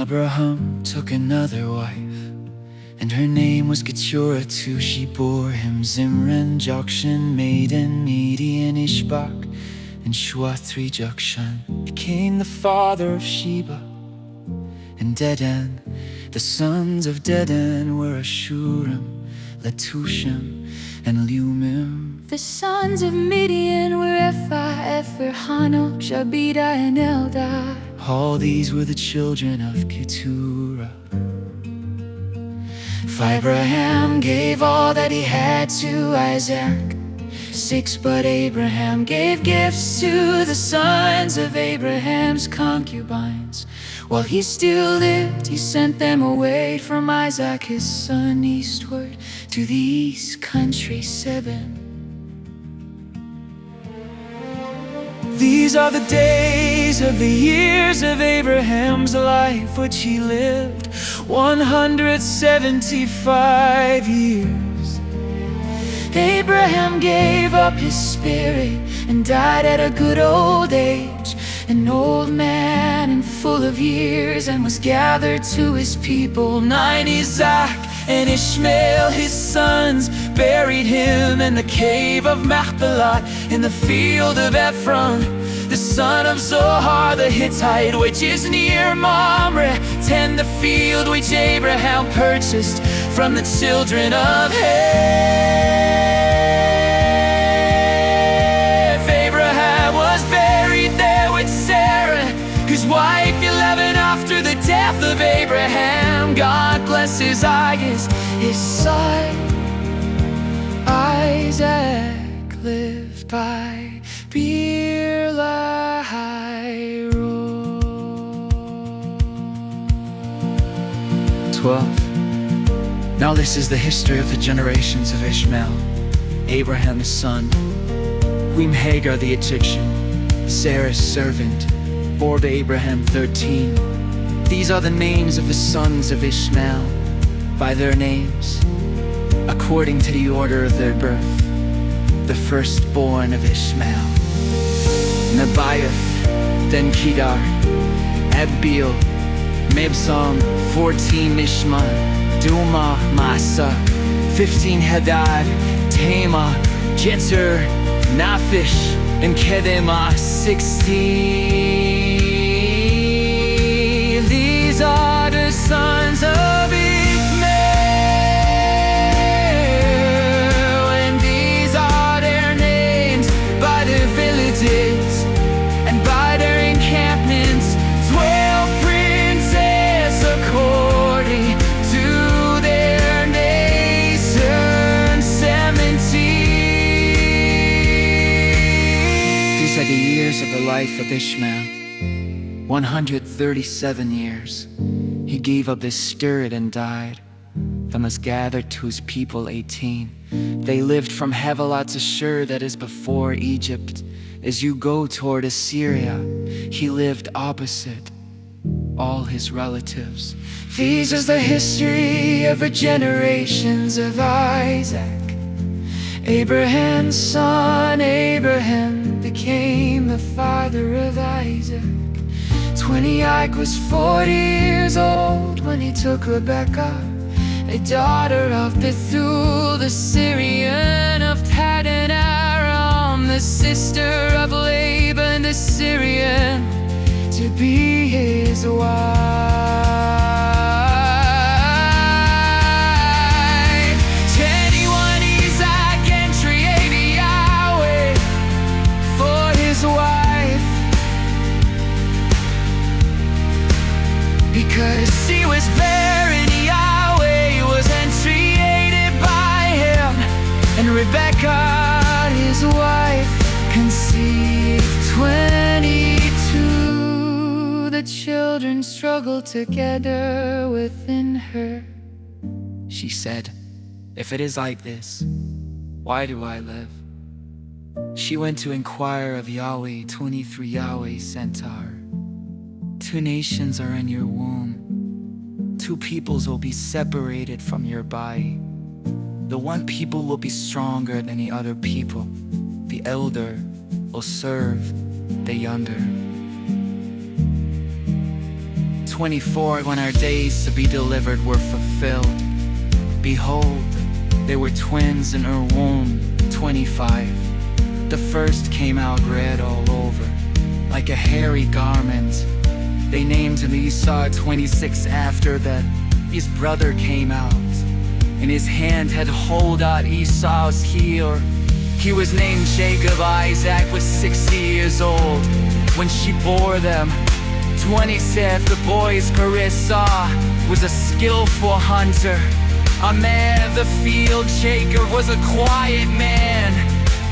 Abraham took another wife, and her name was Keturah too. She bore him Zimran, Jokshan, Maiden, Median, Ishbak, and Shua 3 Jokshan. Became the father of Sheba and Dedan. The sons of Dedan were Ashurim, Letushim, and Leumim. The sons of Midian were Ephah, Epher, Hanok, Shabida, and Eldad. All these were the children of Keturah. For Abraham gave all that he had to Isaac 6, but Abraham gave gifts to the sons of Abraham's concubines. While he still lived, he sent them away from Isaac his son eastward to the east country Seben. These are the days of the years of Abraham's life, which he lived 175 years. Abraham gave up his spirit and died at a good old age, an old man and full of years, and was gathered to his people. 9 Isaac and Ishmael his sons buried him in the cave of Machpelah, in the field of Ephron, the son of Zohar the Hittite, which is near Mamre. 10 the field which Abraham purchased from the children of Heth. Abraham was buried there with Sarah, his wife 11 after the death of Abraham. God bless his eyes, his son Isaac lived by Birthright. 12. Now this is the history of the generations of Ishmael, Abraham's son, whom Hagar the Egyptian, Sarah's servant, bore to Abraham 13. These are the names of the sons of Ishmael, by their names, according to the order of their birth. The firstborn of Ishmael, Nebaioth, then Kedar, Abiel, Mibsam, 14 Mishma, Duma, Masa, 15 Hadad, Tema, Jetzer, Naphish, and Kedema, 16. These are the sons of Ishmael, and these are their names by their villages and by their encampments. 12 princes according to their nations. 17. These are the years of the life of Ishmael, 137 years. He gave up his spirit and died. Then was gathered to his people 18. They lived from Havilah to Shur, that is before Egypt. As you go toward Assyria, he lived opposite all his relatives. This is the history of the generations of Isaac. Abraham's son Abraham became the father of Isaac. 20 Ike was 40 years old when he took Rebekah, a daughter of Bethuel the Syrian, of Paddan Aram, the sister of Laban the Syrian, to be his wife. 21 Isaac entry Yahweh for his wife, because she was barren. Yahweh was entreated by him, and Rebekah his wife conceived 22. The children struggled together within her. She said, "If it is like this, why do I live?" She went to inquire of Yahweh. 23 Yahweh sent to her, 2 nations are in your womb. 2 peoples will be separated from your body. The one people will be stronger than the other people. The elder will serve the younger. 24, when our days to be delivered were fulfilled, behold, they were twins in her womb. 25. The first came out red all over, like a hairy garment. They named him Esau. 26. After that, his brother came out, and his hand had hold on Esau's heel. He was named Jacob. Isaac was 60 years old when she bore them. 27. The boy's Carissa was a skillful hunter, a man of the field. Jacob was a quiet man,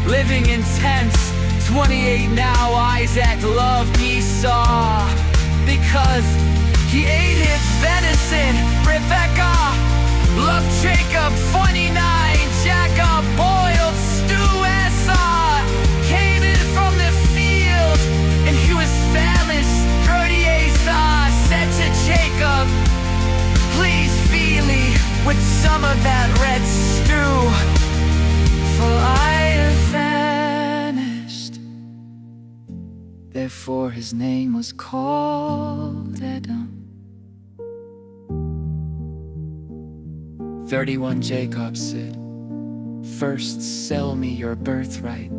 living in tents. 28. Now Isaac loved Esau because he ate his venison. Rebekah loved Jacob. 29. Jacob boiled stew. Esau came in from the field, and he was famished. 38. Esau said to Jacob, please feed me with some of that red stew, for I have vanished. Therefore his name was called Edom. 31. Jacob said, first sell me your birthright.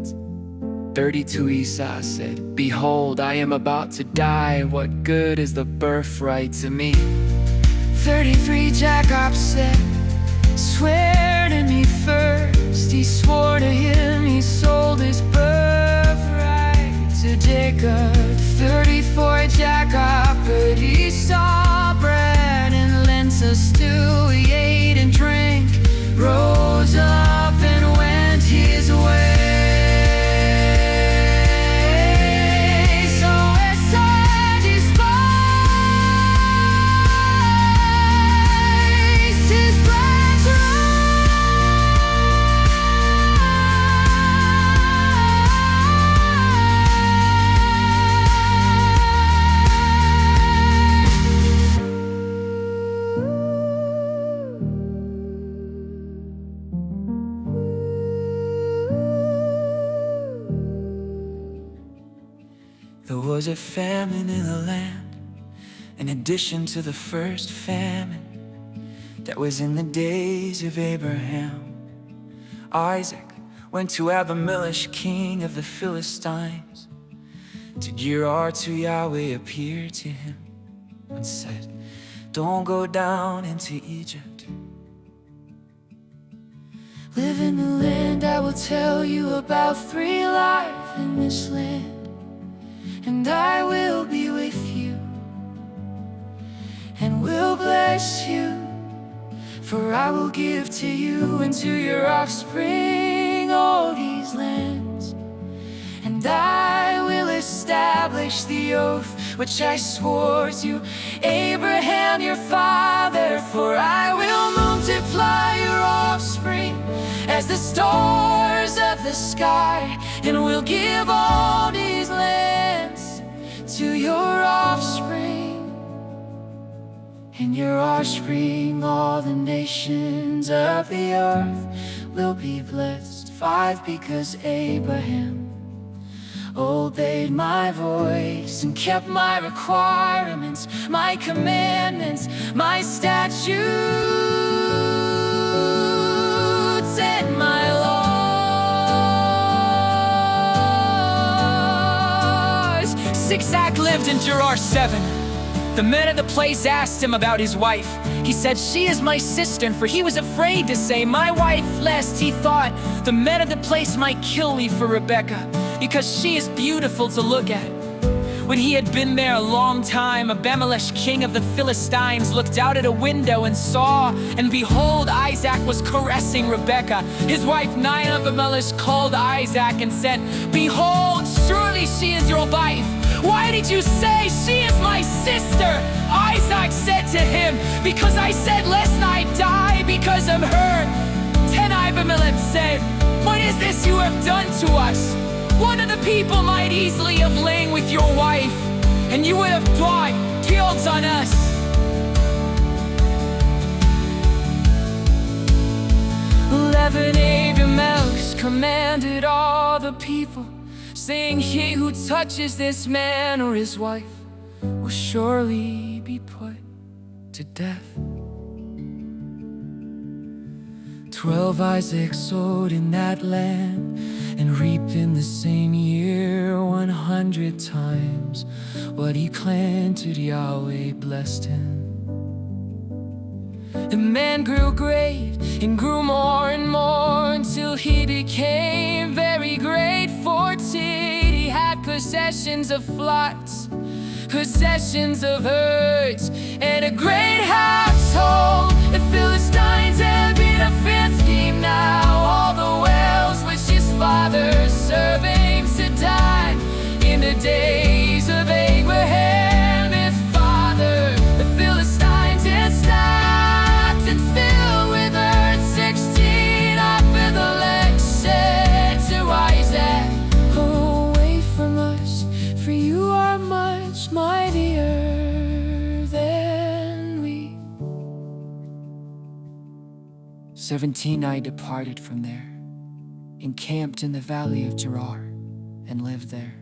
32. Esau said, behold, I am about to die. What good is the birthright to me? 33. Jacob said, swear to me first. He swore to him, he sold his birthright to Jacob. 34. Jacob put Esau bread and lentil stew. He ate and drank, rose up and went his way. There was a famine in the land, in addition to the first famine that was in the days of Abraham. Isaac went to Abimelech, king of the Philistines. Did Gerar to Yahweh appear to him and said, don't go down into Egypt. Live in the land I will tell you about. 3 life in this land, and I will be with you, and will bless you. For I will give to you and to your offspring all these lands, and I will establish the oath which I swore to Abraham your father. For I will multiply your offspring as the stars of the sky, and will give all these lands to your offspring, and your offspring all the nations of the earth will be blessed. 5. Because Abraham obeyed my voice and kept my requirements, my commandments, my statutes, and my laws. 6. Isaac lived in Gerar. 7. The men of the place asked him about his wife. He said, she is my sister, for he was afraid to say, my wife, lest he thought the men of the place might kill me for Rebekah, because she is beautiful to look at. When he had been there a long time, Abimelech, king of the Philistines, looked out at a window and saw, and behold, Isaac was caressing Rebekah, his wife. 9. Abimelech called Isaac and said, behold, surely she is your wife. Why did you say she is my sister? Isaac said to him, because I said lest I die because of her. 10. Abimelech said, what is this you have done to us? One of the people might easily have lain with your wife, and you would have brought guilt on us. 11. Abimelech commanded all the people, saying, he who touches this man or his wife will surely be put to death. 12 Isaac sowed in that land and reaped in the same year 100 times what he planted. Yahweh blessed him. The man grew great and grew more and more until he became very great. 14, he had possessions of flocks, possessions of herds, and a great household. The Philistines had been a fifth scheme now. All the wells which his father's servants had died in the days of Abraham his father. The Philistines had stopped and filled with earth. 16 after the Lord said to Isaac, away from us, for you are much mightier than we. 17 I departed from there, encamped in the valley of Gerar, and lived there.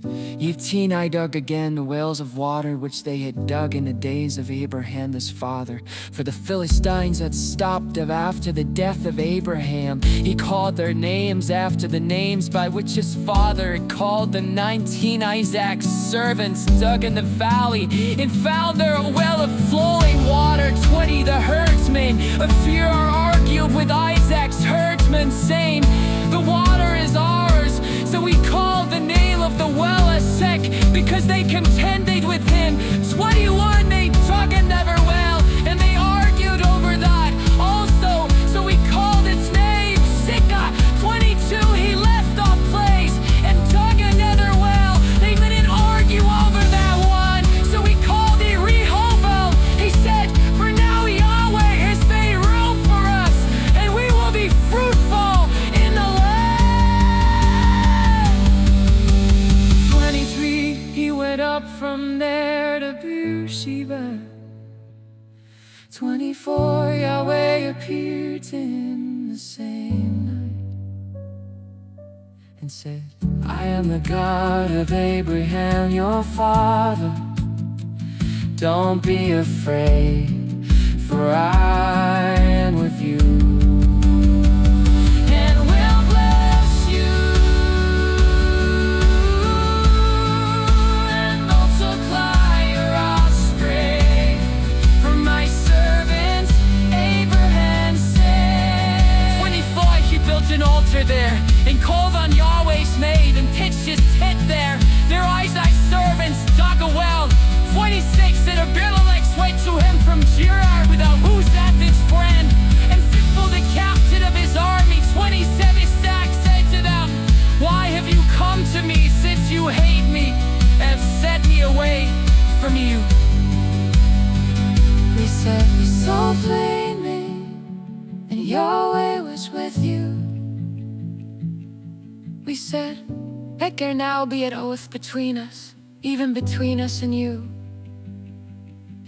18 I dug again the wells of water which they had dug in the days of Abraham his father. For the Philistines had stopped after the death of Abraham. He called their names after the names by which his father had called them. 19 Isaac's servants dug in the valley and found there a well of flowing water. 20 the herdsmen of Fear argued with Isaac's herdsmen, saying, the water is ours. So he called the name of the well Esek, because they contended with him. 21 they dug another well, and they argued over that also. So he called its name Sika. 22 he left that place and dug another well. They didn't argue over that one, so he called it Rehoboth. He said, for now Yahweh has made room for us, and we will be fruitful in the land. 23 he went up from there to Beersheba. 24 Yahweh appeared in the same night and said, I am the God of Abraham your father. Don't be afraid, for I am with you, and will bless you and multiply your offspring. For my servant Abraham said. 24 he built an altar there and called on Yahweh's name and pitched his tent there. There Isaac's servants dug a well. 26 and Abimelech went to him from Gerar without Hushath his friend, and Phicol the captain of his army. 27 Isaac said to them, why have you come to me, since you hate me and have sent me away from you? We said, we saw plainly, and Yahweh was with you. We said, let there now be an oath between us, even between us and you,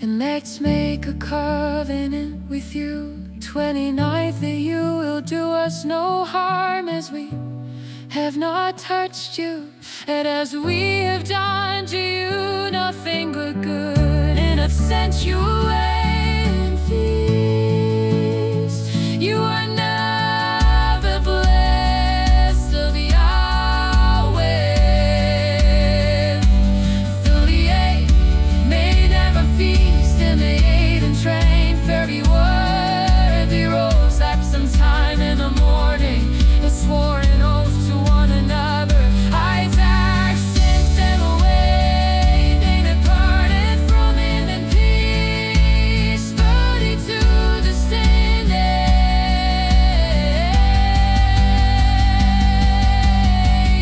and let's make a covenant with you. 29th that you will do us no harm, as we have not touched you, and as we have done to you nothing but good, and have sent you away in peace. You are now the blessed of Yahweh. 38 may never feast, and they ate and drank very worthy, rose up sometime in the morning and swore an oath to one another. Isaac sent them away, they departed from him in peace. 32 the same day,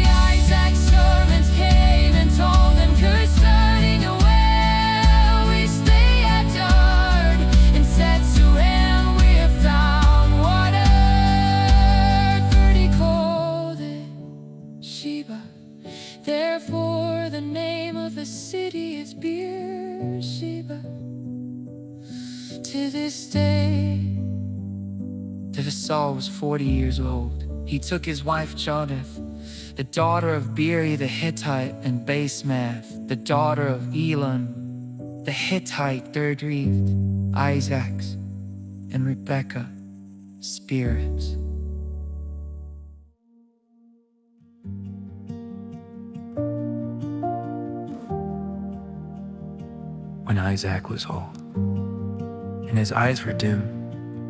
Isaac's servants came and told them concerning a well which they had dug, and said to him, we have found water. 30 called it Sheba. Therefore the name of the city is Beersheba to this day. Saul was 40 years old. He took his wife Jonath, the daughter of Beeri the Hittite, and Basemath, the daughter of Elon, the Hittite third-reaved, Isaac's, and Rebekah, spirits. When Isaac was old, and his eyes were dim,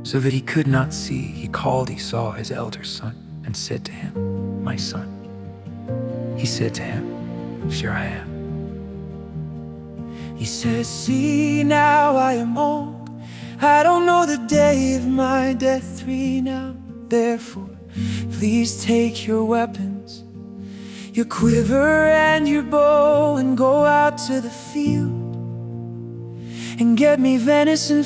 so that he could not see, he called Esau his elder son, and said to him, "My son." He said to him, "Here I am." He says, "See, now I am old. I don't know the day of my death now. Therefore, please take your weapons, your quiver and your bow, and go out to the field and get me venison,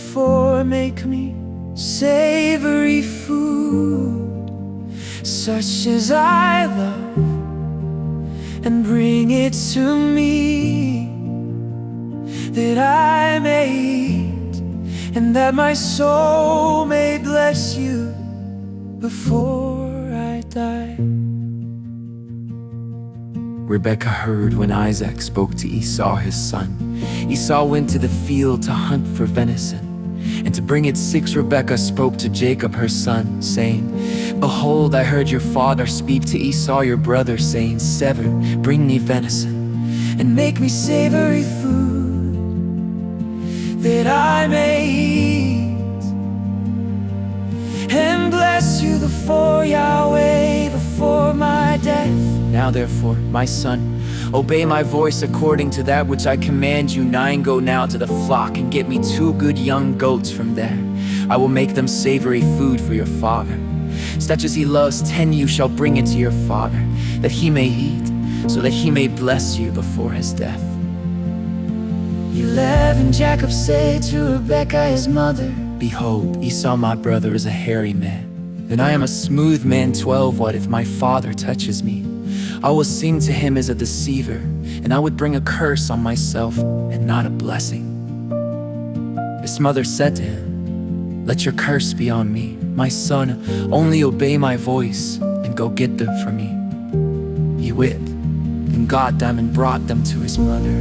make me savory food, such as I love, and bring it to me, that I may eat, and that my soul may bless you before I die." Rebekah heard when Isaac spoke to Esau his son. Esau went to the field to hunt for venison, and to bring it 6 Rebekah spoke to Jacob her son, saying, "Behold, I heard your father speak to Esau your brother, saying, 7, bring me venison, and make me savory food, that I may eat, and bless you before Yahweh, before my death. Now therefore, my son, obey my voice according to that which I command you. 9, go now to the flock and get me 2 good young goats from there. I will make them savory food for your father. Such as he loves, 10 you shall bring it to your father, that he may eat, so that he may bless you before his death." 11, Jacob said to Rebekah his mother, "Behold, Esau my brother is a hairy man, and I am a smooth man. 12, what if my father touches me? I will seem to him as a deceiver, and I would bring a curse on myself and not a blessing." His mother said to him, "Let your curse be on me, my son. Only obey my voice and go get them for me." He went and got them and brought them to his mother.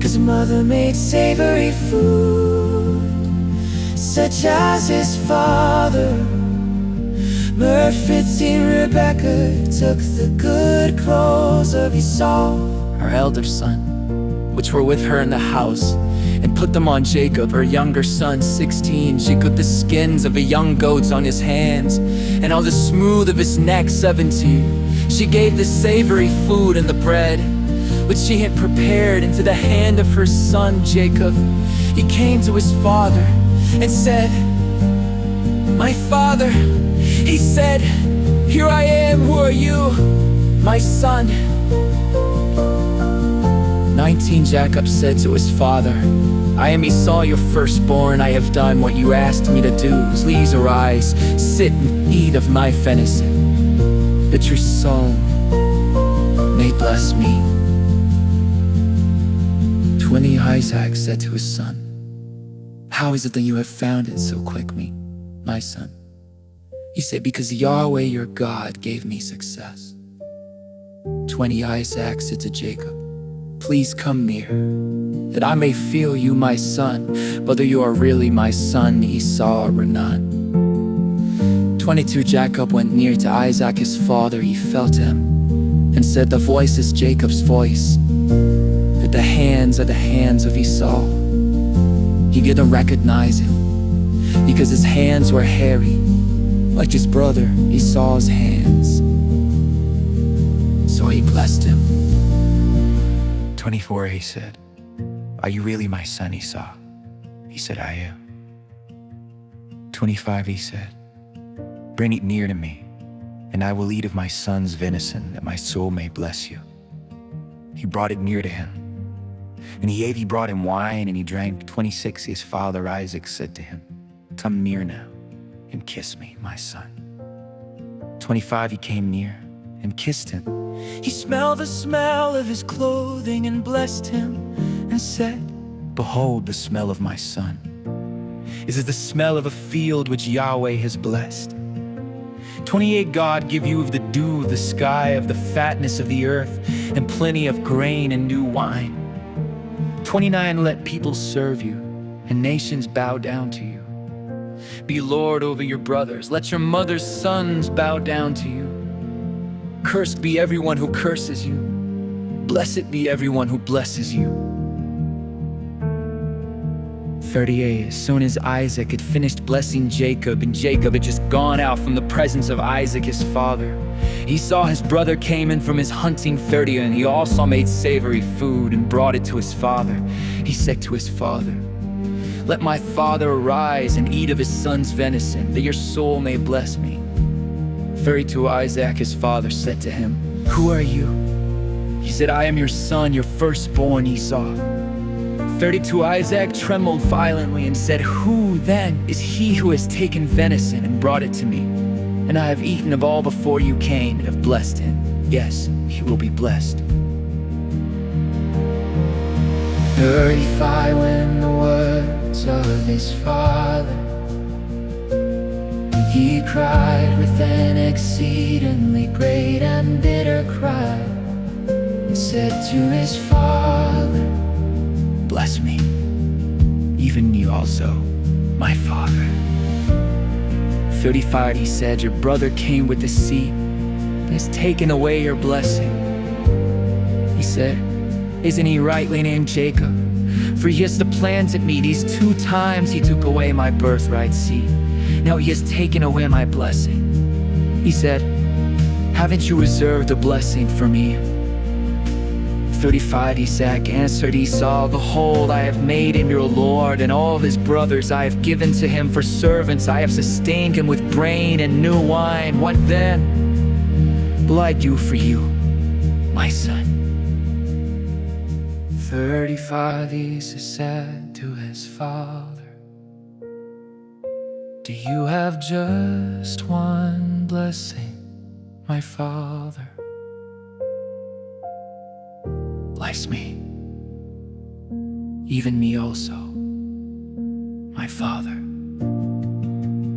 His mother made savory food, such as his father. Verse 15, Rebekah took the good clothes of Esau, her elder son, which were with her in the house, and put them on Jacob, her younger son. 16, she put the skins of the young goats on his hands, and on the smooth of his neck. 17, she gave the savory food and the bread, which she had prepared, into the hand of her son Jacob. He came to his father and said, "My father." He said, "Here I am, who are you, my son?" 19, Jacob said to his father, "I am Esau, your firstborn. I have done what you asked me to do. Please arise, sit and eat of my venison, that your soul may bless me." 20, Isaac said to his son, "How is it that you have found it so quickly, my son?" He said, "Because Yahweh your God gave me success." 20, Isaac said to Jacob, "Please come near, that I may feel you, my son, whether you are really my son Esau or not." 22, Jacob went near to Isaac his father. He felt him and said, "The voice is Jacob's voice, but the hands are the hands of Esau." He didn't recognize him, because his hands were hairy, like his brother Esau's hands. So he blessed him. 24, he said, "Are you really my son Esau?" He said, "I am." 25, he said, "Bring it near to me, and I will eat of my son's venison, that my soul may bless you." He brought it near to him, and he ate. He brought him wine, and he drank. 26, his father Isaac said to him, "Come near now, and kiss me, my son." 25, he came near and kissed him. He smelled the smell of his clothing and blessed him and said, "Behold the smell of my son. Is it the smell of a field which Yahweh has blessed?" 28, God give you of the dew of the sky, of the fatness of the earth, and plenty of grain and new wine. 29, let people serve you, and nations bow down to you. Be lord over your brothers, let your mother's sons bow down to you. Cursed be everyone who curses you, blessed be everyone who blesses you. 38, as soon as Isaac had finished blessing Jacob, and Jacob had just gone out from the presence of Isaac his father, he saw his brother came in from his hunting. 30, and he also made savory food and brought it to his father. He said to his father, let my father arise and eat of his son's venison, that your soul may bless me. 32, Isaac his father said to him, who are you? He said, I am your son, your firstborn Esau. 32, Isaac trembled violently and said, who then is he who has taken venison and brought it to me? And I have eaten of all before you came and have blessed him. Yes, he will be blessed. 35, when the words of his father, he cried with an exceedingly great and bitter cry, and said to his father, bless me, even you also, my father. 35, he said, your brother came with deceit and has taken away your blessing. He said, isn't he rightly named Jacob? For he has supplanted me. These 2 times he took away my birthright seed. Now he has taken away my blessing. He said, haven't you reserved a blessing for me? 35, Isaac answered Esau, behold, I have made him your lord, and all of his brothers I have given to him for servants. I have sustained him with grain and new wine. What then will I do for you, my son? 35, Esau said to his father, do you have just one blessing, my father? Bless me, even me also, my father.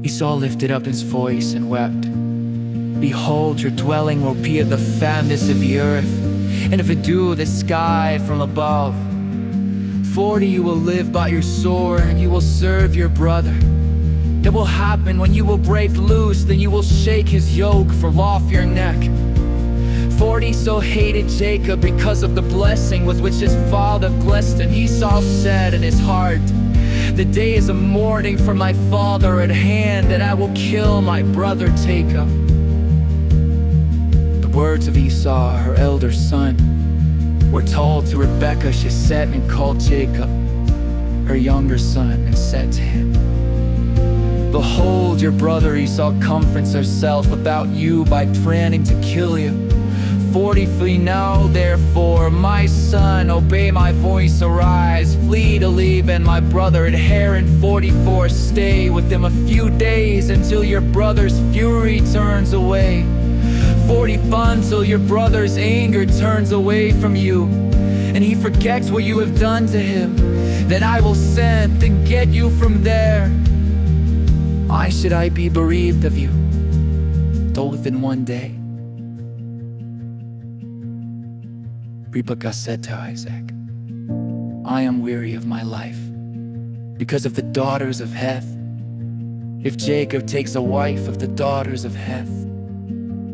Esau lifted up his voice and wept. Behold, your dwelling will be at the fatness of the earth, and if it dew the sky from above. 40, you will live by your sword, and you will serve your brother. It will happen when you will break loose, then you will shake his yoke from off your neck. 40, so hated Jacob because of the blessing with which his father blessed him. Esau said in his heart, the days of mourning for my father at hand, and I will kill my brother Jacob. The words of Esau, her elder son, were told to Rebekah. She sat and called Jacob, her younger son, and said to him, behold, your brother Esau comforts herself about you by planning to kill you. 40, flee now, therefore, my son, obey my voice, arise, flee to Laban, my brother at Haran. 44, stay with him a few days until your brother's fury turns away. 45, until your brother's anger turns away from you, and he forgets what you have done to him. Then I will send and get you from there. Why should I be bereaved of you, though within one day? Rebekah said to Isaac, I am weary of my life because of the daughters of Heth. If Jacob takes a wife of the daughters of Heth,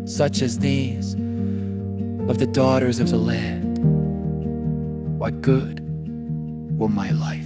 such as these, of the daughters of the land, what good will my life